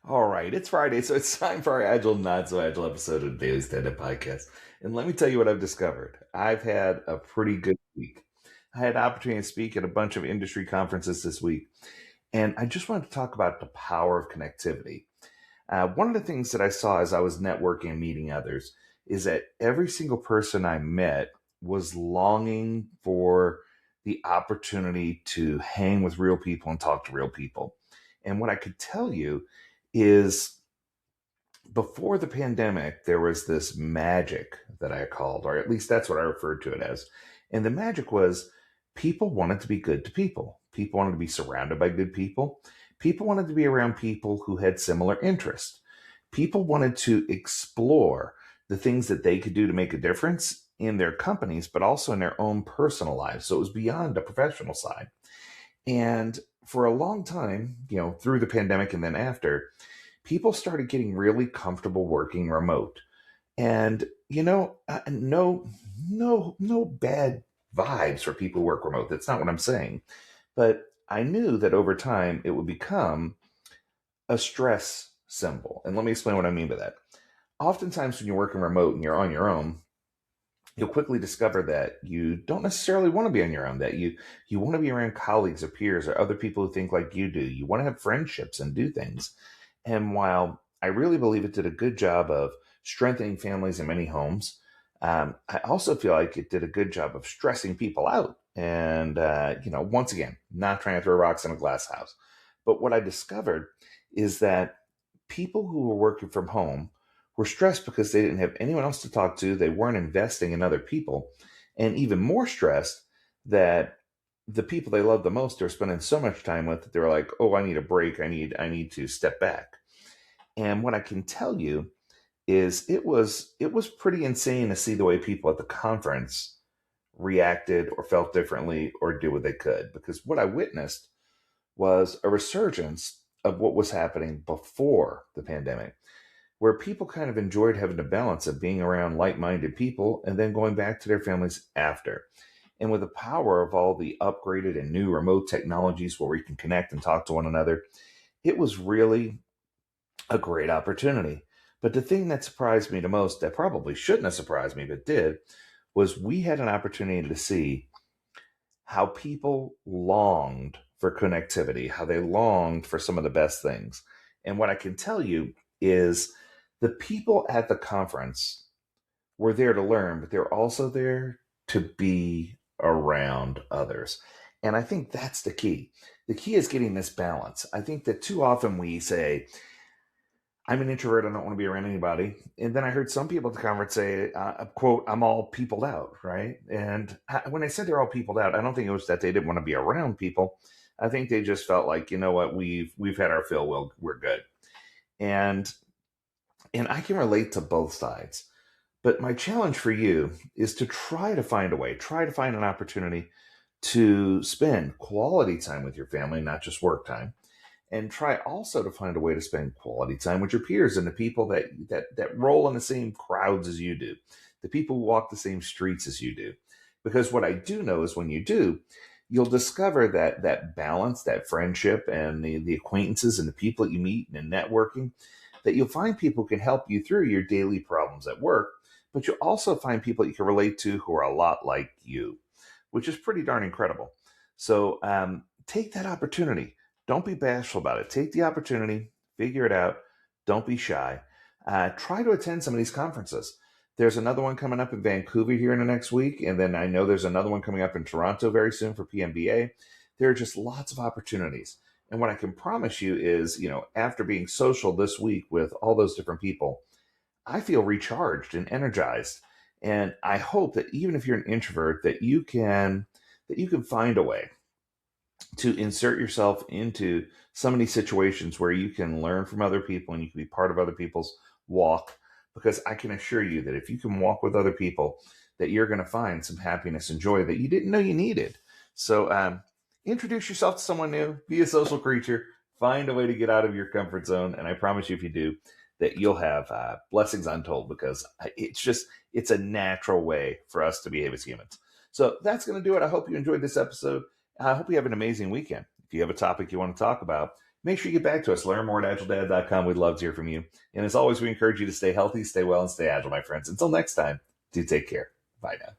All right, it's Friday, so it's time for our Agile Not So Agile episode of the Daily Stand Up Podcast. And let me tell you what I've discovered. I've had a pretty good week. I had an opportunity to speak at a bunch of industry conferences this week, and I just wanted to talk about the power of connectivity. One of the things that I saw as I was networking and meeting others is that every single person I met was longing for the opportunity to hang with real people and talk to real people. And what I could tell you is before the pandemic, there was this magic that I called, or at least that's what I referred to it as. And the magic was people wanted to be good to people. People wanted to be surrounded by good people. People wanted to be around people who had similar interests. People wanted to explore the things that they could do to make a difference in their companies, but also in their own personal lives. So it was beyond the professional side. And for a long time, through the pandemic and then after, people started getting really comfortable working remote. And no bad vibes for people who work remote. That's not what I'm saying. But I knew that over time it would become a stress symbol. And let me explain what I mean by that. Oftentimes when you're working remote and you're on your own, you'll quickly discover that you don't necessarily want to be on your own, that you want to be around colleagues or peers or other people who think like you do. You want to have friendships and do things. And while I really believe it did a good job of strengthening families in many homes, I also feel like it did a good job of stressing people out. And, once again, not trying to throw rocks in a glass house. But what I discovered is that people who were working from home were stressed because they didn't have anyone else to talk to. They weren't investing in other people. And even more stressed that the people they love the most are spending so much time with that they're like, oh, I need a break. I need to step back. And what I can tell you is it was pretty insane to see the way people at the conference reacted or felt differently or did what they could. Because what I witnessed was a resurgence of what was happening before the pandemic, where people kind of enjoyed having the balance of being around like-minded people and then going back to their families after. And with the power of all the upgraded and new remote technologies where we can connect and talk to one another, it was really a great opportunity. But the thing that surprised me the most, that probably shouldn't have surprised me, but did, was we had an opportunity to see how people longed for connectivity, how they longed for some of the best things. And what I can tell you is the people at the conference were there to learn, but they're also there to be around others. And I think that's the key. The key is getting this balance. I think that too often we say, I'm an introvert. I don't want to be around anybody. And then I heard some people at the conference say, quote, I'm all peopled out, right? And when I said they're all peopled out, I don't think it was that they didn't want to be around people. I think they just felt like, you know what, we've had our fill. We're good. And I can relate to both sides. But my challenge for you is to try to find a way, try to find an opportunity to spend quality time with your family, not just work time, and try also to find a way to spend quality time with your peers and the people that roll in the same crowds as you do, the people who walk the same streets as you do. Because what I do know is when you do, you'll discover that balance, that friendship, and the acquaintances and the people that you meet and networking, that you'll find people who can help you through your daily problems at work, but you'll also find people you can relate to who are a lot like you, which is pretty darn incredible. So take that opportunity. Don't be bashful about it. Take the opportunity, figure it out. Don't be shy. Try to attend some of these conferences. There's another one coming up in Vancouver here in the next week, and then I know there's another one coming up in Toronto very soon for PMBA. There are just lots of opportunities. And what I can promise you is, after being social this week with all those different people, I feel recharged and energized. And I hope that even if you're an introvert, that you can find a way to insert yourself into some of these situations where you can learn from other people and you can be part of other people's walk. Because I can assure you that if you can walk with other people, that you're going to find some happiness and joy that you didn't know you needed. So introduce yourself to someone new, be a social creature, find a way to get out of your comfort zone. And I promise you, if you do, that you'll have blessings untold, because it's a natural way for us to behave as humans. So that's going to do it. I hope you enjoyed this episode. I hope you have an amazing weekend. If you have a topic you want to talk about, Make sure you get back to us. Learn more at AgileDad.com. We'd love to hear from you. And as always, we encourage you to stay healthy, stay well, and stay agile, my friends. Until next time, do take care. Bye now.